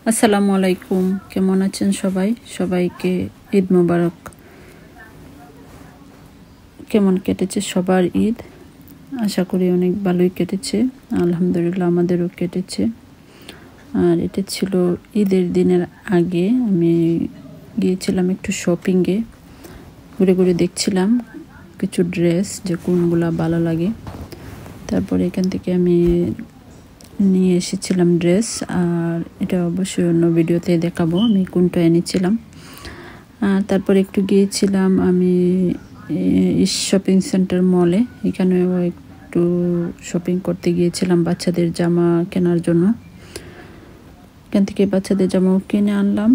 আসসালামু আলাইকুম। কেমন আছেন সবাই? সবাইকে ঈদ মোবারক। কেমন কেটেছে সবার ঈদ? আশা করি অনেক ভালোই কেটেছে। আলহামদুলিল্লাহ আমাদেরও কেটেছে। আর এটা ছিল ঈদের দিনের আগে আমি গিয়েছিলাম একটু শপিংয়ে। ঘুরে ঘুরে দেখছিলাম কিছু ড্রেস যে কোনগুলা ভালো লাগে। তারপরে এখান থেকে আমি নিয়ে এসেছিলাম ড্রেস। আর এটা অবশ্যই অন্য ভিডিওতে দেখাবো আমি কোনটা এনেছিলাম। আর তারপরে একটু গিয়েছিলাম আমি শপিং সেন্টার মলে। এখানেও একটু শপিং করতে গিয়েছিলাম বাচ্চাদের জামা কেনার জন্য। এখান থেকে বাচ্চাদের জামাও কিনে আনলাম।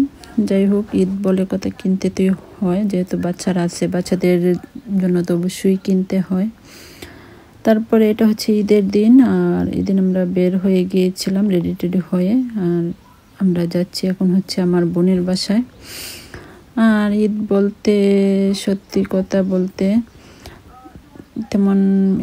যাই হোক, ঈদ বলে কথা কিনতে তো হয়, যেহেতু বাচ্চারা আছে বাচ্চাদের জন্য তো অবশ্যই কিনতে হয়। তারপরে এটা হচ্ছে ঈদের দিন। আর এদিন আমরা বের হয়ে গিয়েছিলাম রেডি টেডি হয়ে। আর আমরা যাচ্ছি এখন হচ্ছে আমার বোনের বাসায়। আর ঈদ বলতে সত্যি কথা বলতে তেমন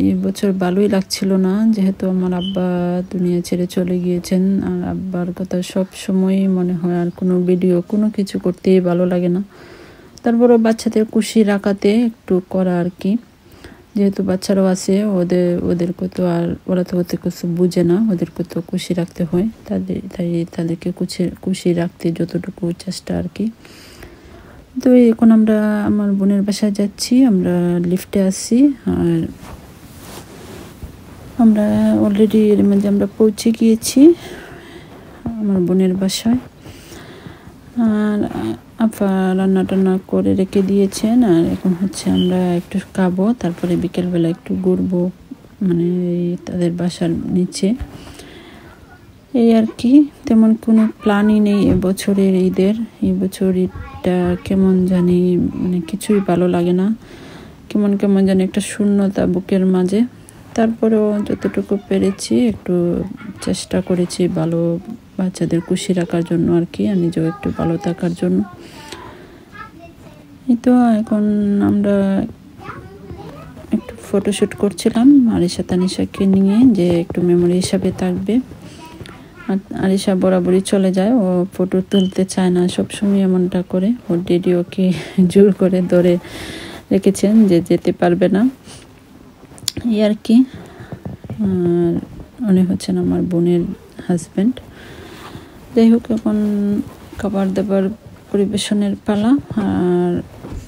এই বছর ভালোই লাগছিল না, যেহেতু আমার আব্বা দুনিয়া ছেড়ে চলে গিয়েছেন। আর আব্বার কথা সব সময়ই মনে হয়, আর কোনো ভিডিও কোনো কিছু করতেই ভালো লাগে না। তারপরও বাচ্চাদের খুশি রাখাতে একটু করা আর কি, যেহেতু বাচ্চারাও আছে ওদেরকে তো আর ওরা তো ওতে কিছু বুঝে না, ওদেরকে তো খুশি রাখতে হয়। তাই তাদেরকে খুশি রাখতে যতটুকু চেষ্টা আর কি। তো এখন আমরা আমার বোনের বাসায় যাচ্ছি, আমরা লিফটে আসি। আর আমরা অলরেডি এর মধ্যে আমরা পৌঁছে গিয়েছি আমার বোনের বাসায়। আর আপা রান্না টান্না করে রেখে দিয়েছেন। আর এখন হচ্ছে আমরা একটু খাবো, তারপরে বিকেলবেলা একটু ঘুরবো, মানে তাদের বাসার নিচে। এই আর কি, তেমন কোনো প্ল্যানই নেই এবছরের ঈদের। এই বছর ঈদটা কেমন জানি, মানে কিছুই ভালো লাগে না, কেমন কেমন জানি একটা শূন্যতা বুকের মাঝে। তারপরেও যতটুকু পেরেছি একটু চেষ্টা করেছি ভালো বাচ্চাদের খুশি রাখার জন্য আর কি, আর নিজেও একটু ভালো থাকার জন্য। এই তো এখন আমরা একটু ফটোশ্যুট করছিলাম আরিশা তানিশাকে নিয়ে, যে একটু মেমোরি হিসাবে থাকবে। আরিশা বরাবরই চলে যায়, ও ফটো তুলতে চায় না, সবসময় এমনটা করে। ওর ড্যাডি ওকে জোর করে ধরে রেখেছেন যে যেতে পারবে না, এই আর কি। আর উনি হচ্ছেন আমার বোনের হাজব্যান্ড। যাই হোক, এখন খাবার দাবার পরিবেশনের পালা। আর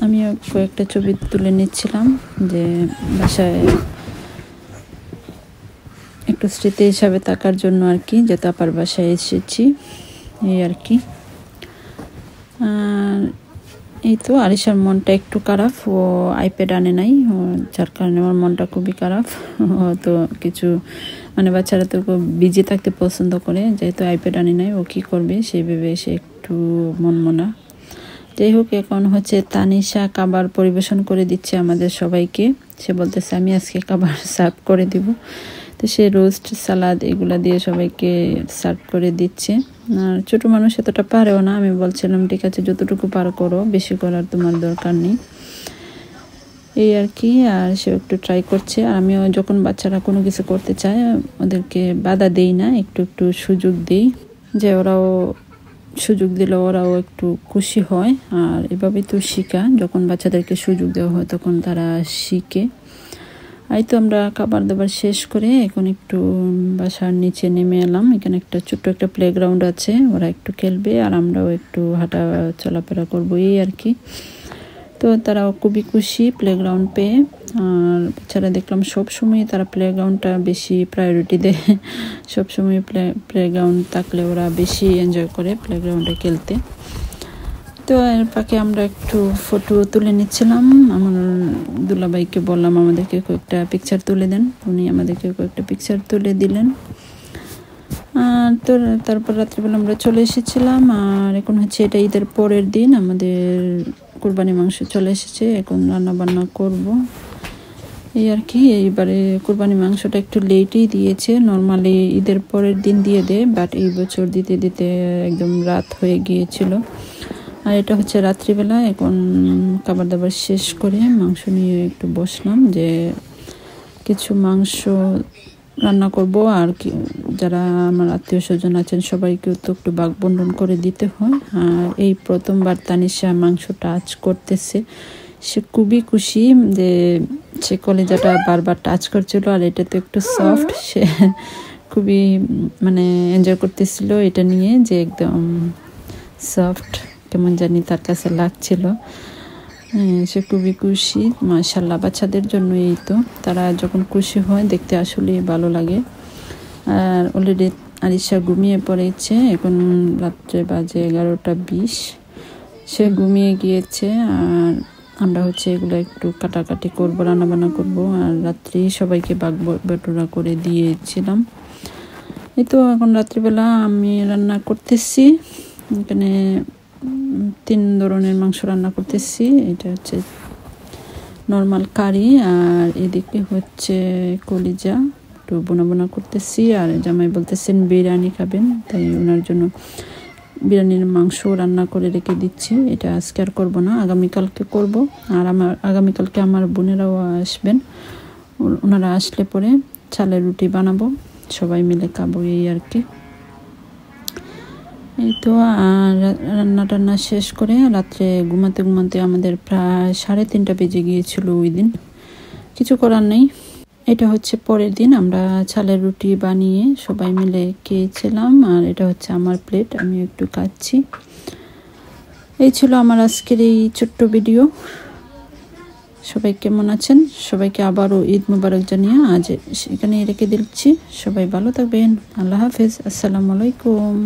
আমিও কয়েকটা ছবি তুলে নিচ্ছিলাম, যে বাসায় একটু স্মৃতি হিসাবে থাকার জন্য আর কি, যেহেতু আপার বাসায় এসেছি, এই আর কি। আর এই তো আরিশার মনটা একটু খারাপ, ও আইপ্যাড আনে নাই, যার কারণে আমার মনটা খুবই খারাপ। ও তো কিছু মানে বাচ্চারা তো বিজি থাকতে পছন্দ করে, যেহেতু আইপ্যাড আনে নাই ও কী করবে সেই ভেবে সে একটু মনমনা। যাই হোক, এখন হচ্ছে তানিশা খাবার পরিবেশন করে দিচ্ছে আমাদের সবাইকে। সে বলতেছে আমি আজকে খাবার সার্ভ করে দিব। তো সে রোস্ট সালাদ এগুলা দিয়ে সবাইকে সার্ভ করে দিচ্ছে। আর ছোটো মানুষ এতটা পারেও না, আমি বলছিলাম ঠিক আছে যতটুকু পারো করো, বেশি করার তোমার দরকার নেই, এই আর কি। আর সে একটু ট্রাই করছে। আর আমিও যখন বাচ্চারা কোনো কিছু করতে চায় ওদেরকে বাধা দেই না, একটু একটু সুযোগ দিই, যে ওরাও সুযোগ দিলে ওরাও একটু খুশি হয়। আর এভাবেই তো শেখা, যখন বাচ্চাদেরকে সুযোগ দেওয়া হয় তখন তারা শিখে। এই তো আমরা খাবার দাবার শেষ করে এখন একটু বাসার নিচে নেমে এলাম। এখানে একটা ছোট্ট একটা প্লেগ্রাউন্ড আছে, ওরা একটু খেলবে আর আমরাও একটু হাঁটা চলাফেরা করবো, এই আর কি। তো তারাও খুবই খুশি প্লেগ্রাউন্ড পেয়ে। আর বাচ্চারা দেখলাম সবসময় তারা প্লেগ্রাউন্ডটা বেশি প্রায়োরিটি দেয়, সবসময় প্লেগ্রাউন্ড থাকলে ওরা বেশি এনজয় করে প্লেগ্রাউন্ডে খেলতে। তো এর পাকে আমরা একটু ফটো তুলে নিচ্ছিলাম। আমার দুলাভাইকে বললাম আমাদেরকে কয়েকটা পিকচার তুলে দেন, উনি আমাদেরকে কয়েকটা পিকচার তুলে দিলেন। আর তো তারপর রাত্রিবেলা আমরা চলে এসেছিলাম। আর এখন হচ্ছে এটা ঈদের পরের দিন, আমাদের কুরবানি মাংস চলে এসেছে, এখন রান্না বান্না করব, এই আর কি। এইবারে কুরবানি মাংসটা একটু লেটই দিয়েছে, নর্মালি ঈদের পরের দিন দিয়ে দেয়, বাট এই বছর দিতে দিতে একদম রাত হয়ে গিয়েছিল। আর এটা হচ্ছে রাত্রিবেলা। এখন খাবার দাবার শেষ করে মাংস নিয়ে একটু বসলাম, যে কিছু মাংস রান্না করব আর কি যারা আমার আত্মীয় স্বজন আছেন সবাইকে তো একটু ভাগ বন্টন করে দিতে হয়। আর এই প্রথমবার তানিশা মাংসটা টাচ করতেছে, সে খুবই খুশি যে সে কলিজাটা বারবার টাচ করছিল আর এটা তো একটু সফট, সে খুবই মানে এনজয় করতেছিল এটা নিয়ে যে একদম সফট কেমন জানি তার কাছে লাগছিল। সে খুবই খুশি মাশাআল্লাহ। বাচ্চাদের জন্য এই তো, তারা যখন খুশি হয় দেখতে আসলে ভালো লাগে। আর অলরেডি আরিশা ঘুমিয়ে পড়েছে, এখন রাত্রে বাজে 11:20, সে ঘুমিয়ে গিয়েছে। আর আমরা হচ্ছে এগুলো একটু কাটাকাটি করবো, রান্নাবান্না করবো। আর রাত্রি সবাইকে ভাগ বটোরা করে দিয়েছিলাম। এই তো এখন রাত্রিবেলা আমি রান্না করতেছি, এখানে 3 ধরনের মাংস রান্না করতেছি। এটা হচ্ছে নর্মাল কারি, আর এদিকে হচ্ছে কলিজা একটু বোনা করতেছি। আর জামাই বলতেছেন বিরিয়ানি খাবেন, তাই ওনার জন্য বিরিয়ানির মাংস রান্না করে রেখে দিচ্ছি। এটা আজকে আর করবো না, আগামীকালকে করব। আর আগামীকালকে আমার বোনেরাও আসবেন, ওনারা আসলে পরে চালের রুটি বানাবো, সবাই মিলে খাবো এই আর কি। এই তো রান্না শেষ করে রাত্রে ঘুমাতে আমাদের প্রায় 3:30 বেজে গিয়েছিল ওই দিন। কিছু করার নেই, এটা হচ্ছে পরের দিন আমরা চালের রুটি বানিয়ে সবাই মিলে খেয়েছিলাম। আর এটা হচ্ছে আমার প্লেট, আমি একটু খাচ্ছি। এই ছিল আমার আজকের এই ছোট্ট ভিডিও। সবাই কেমন আছেন? সবাইকে আবারও ঈদ মোবারক জানিয়ে আজ এখানে রেখে দিচ্ছি। সবাই ভালো থাকবেন, আল্লাহ হাফেজ, আসসালামু আলাইকুম।